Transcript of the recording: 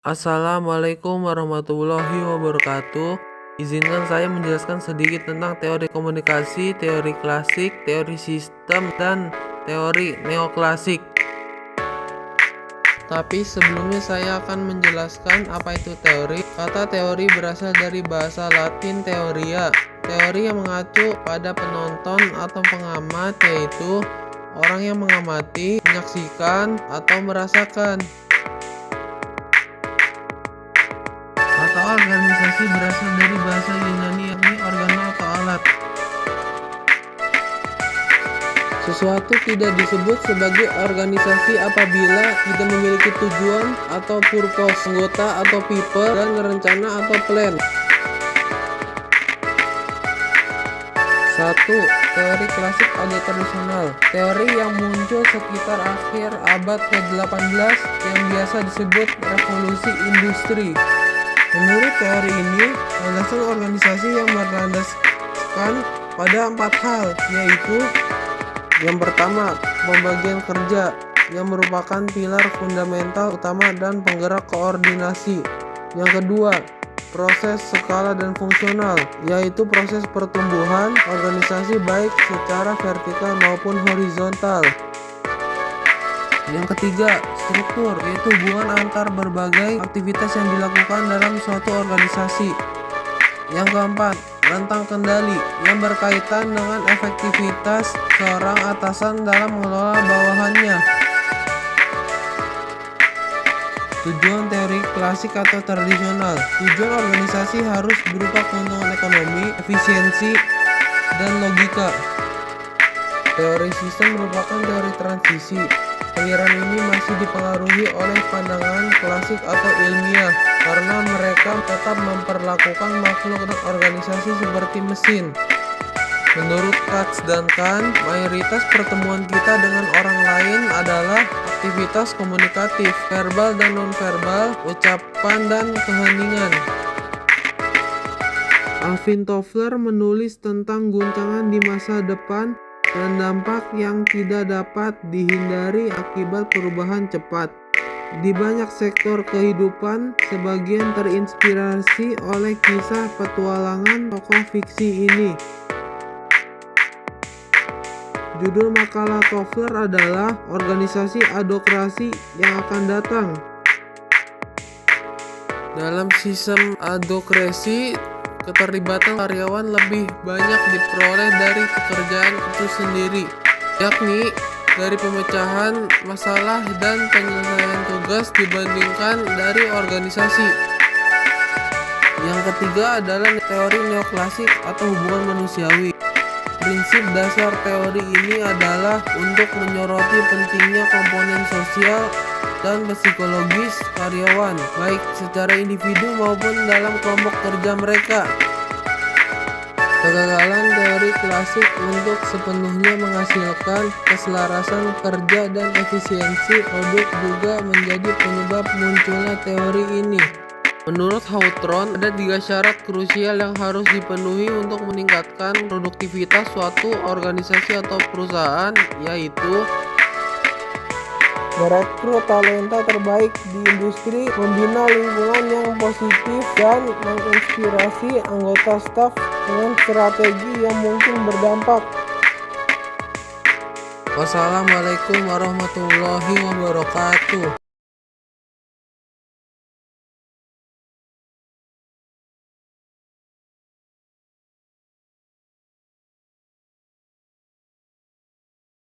Assalamualaikum warahmatullahi wabarakatuh. Izinkan saya menjelaskan sedikit tentang teori komunikasi, teori klasik, teori sistem, dan teori neoklasik. Tapi sebelumnya saya akan menjelaskan apa itu teori. Kata teori berasal dari bahasa Latin theoria. Teori yang mengacu pada penonton atau pengamat, yaitu orang yang mengamati, menyaksikan, atau merasakan. Kata organisasi berasal dari bahasa Yunani, yakni organo atau alat. Sesuatu tidak disebut sebagai organisasi apabila tidak memiliki tujuan atau purpose, anggota atau people, dan rencana atau plan. 1. Teori klasik atau tradisional. Teori yang muncul sekitar akhir abad ke-18 yang biasa disebut revolusi industri. Menurut teori ini, landasan organisasi yang berlandaskan pada 4 hal, yaitu yang pertama, pembagian kerja, yang merupakan pilar fundamental utama dan penggerak koordinasi. Yang kedua, proses skala dan fungsional, yaitu proses pertumbuhan organisasi baik secara vertikal maupun horizontal. Yang ketiga, struktur, yaitu hubungan antar berbagai aktivitas yang dilakukan dalam suatu organisasi. Yang keempat, rentang kendali, yang berkaitan dengan efektivitas seorang atasan dalam mengelola bawahannya. Tujuan teori klasik atau tradisional. Tujuan organisasi harus berupa keuntungan ekonomi, efisiensi, dan logika. Teori sistem merupakan teori transisi. Aliran ini masih dipengaruhi oleh pandangan klasik atau ilmiah karena mereka tetap memperlakukan makhluk dan organisasi seperti mesin. Menurut Katz dan Kahn, mayoritas pertemuan kita dengan orang lain adalah aktivitas komunikatif, verbal dan nonverbal, ucapan dan keheningan. Alvin Toffler menulis tentang guncangan di masa depan dan dampak yang tidak dapat dihindari akibat perubahan cepat. Di banyak sektor kehidupan, sebagian terinspirasi oleh kisah petualangan tokoh fiksi ini. Judul makalah Toffler adalah Organisasi Adokrasi yang akan datang. Dalam sistem adokrasi, keterlibatan karyawan lebih banyak diperoleh dari pekerjaan itu sendiri, yakni dari pemecahan masalah dan penyelesaian tugas dibandingkan dari organisasi. Yang ketiga adalah teori neoklasik atau hubungan manusiawi. Prinsip dasar teori ini adalah untuk menyoroti pentingnya komponen sosial dan psikologis karyawan, baik secara individu maupun dalam kelompok kerja mereka. Kegagalan teori klasik untuk sepenuhnya menghasilkan keselarasan kerja dan efisiensi produk juga menjadi penyebab munculnya teori ini. Menurut Hawthorne, ada 3 syarat krusial yang harus dipenuhi untuk meningkatkan produktivitas suatu organisasi atau perusahaan, yaitu merekrut talenta terbaik di industri, membina lingkungan yang positif, dan menginspirasi anggota staf dengan strategi yang mungkin berdampak. Wassalamualaikum warahmatullahi wabarakatuh.